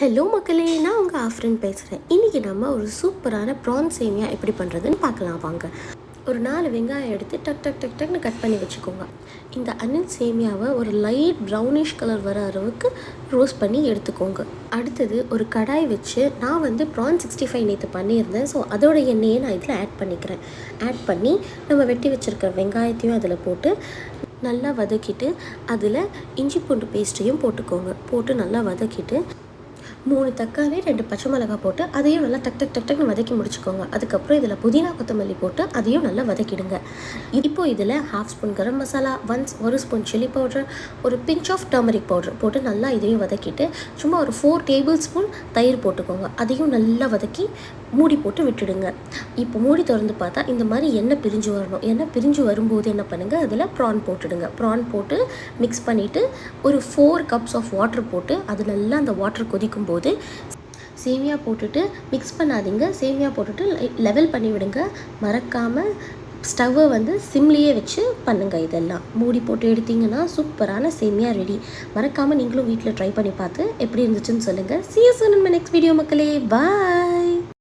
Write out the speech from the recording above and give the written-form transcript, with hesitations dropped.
Hello மக்களே, நான் உங்கள் ஆஃப்ரின் பேசுகிறேன். இன்றைக்கி நம்ம ஒரு சூப்பரான ப்ரான் சேமியா எப்படி பண்ணுறதுன்னு பார்க்கலாம் வாங்க. ஒரு 4 வெங்காயம் எடுத்து டக் டக் டக் டக்னு கட் பண்ணி வச்சுக்கோங்க. இந்த அனில் சேமியாவை ஒரு லைட் ப்ரௌனிஷ் கலர் வர அளவுக்கு ரோஸ்ட் பண்ணி எடுத்துக்கோங்க. அடுத்தது ஒரு கடாய் வச்சு நான் ப்ரான் 65 நேற்று பண்ணியிருந்தேன். ஸோ அதோட எண்ணெயை நான் இதில் ஆட் பண்ணிக்கிறேன். ஆட் பண்ணி நம்ம வெட்டி வச்சுருக்க வெங்காயத்தையும் அதில் போட்டு நல்லா வதக்கிட்டு அதில் இஞ்சி பூண்டு பேஸ்ட்டையும் போட்டுக்கோங்க. போட்டு நல்லா வதக்கிட்டு 3 தக்காளி 2 பச்சை மிளகாய் போட்டு அதையும் நல்லா டக் டக் டக் டக்னு வதக்கி முடிச்சுக்கோங்க. அதுக்கப்புறம் இதில் புதினா கொத்தமல்லி போட்டு அதையும் நல்லா வதக்கிடுங்க. இப்போது இதில் 1/2 spoon garam masala, 1 spoon chilli powder, ஒரு பிஞ்ச் ஆஃப் டர்மரிக் பவுடர் போட்டு நல்லா இதையும் வதக்கிட்டு சும்மா ஒரு 4 டேபிள் ஸ்பூன் தயிர் போட்டுக்கோங்க. அதையும் நல்லா வதக்கி மூடி போட்டு விட்டுடுங்க. இப்போ மூடி திறந்து பார்த்தா இந்த மாதிரி எண்ணெய் பிரிஞ்சு வரணும். எண்ணெய் பிரிஞ்சு வரும்போது என்ன பண்ணுங்கள், அதில் ப்ரான் போட்டுடுங்க. ப்ரான் போட்டு மிக்ஸ் பண்ணிவிட்டு ஒரு 4 கப்ஸ் ஆஃப் வாட்டர் போட்டு அது நல்லா அந்த வாட்டர் கொதிக்கும் போது சேமியா போட்டுட்டு மிக்ஸ் பண்ணாதீங்க. சேமியா போட்டுட்டு லெவல் பண்ணி விடுங்க. மறக்காமல் ஸ்டவ்வை சிம்லேயே வச்சு பண்ணுங்கள். இதெல்லாம் மூடி போட்டு எடுத்திங்கன்னா சூப்பரான சேமியா ரெடி. மறக்காமல் நீங்களும் வீட்டில் ட்ரை பண்ணி பார்த்து எப்படி இருந்துச்சுன்னு சொல்லுங்கள். See you soon in my next video மக்களே. Bye.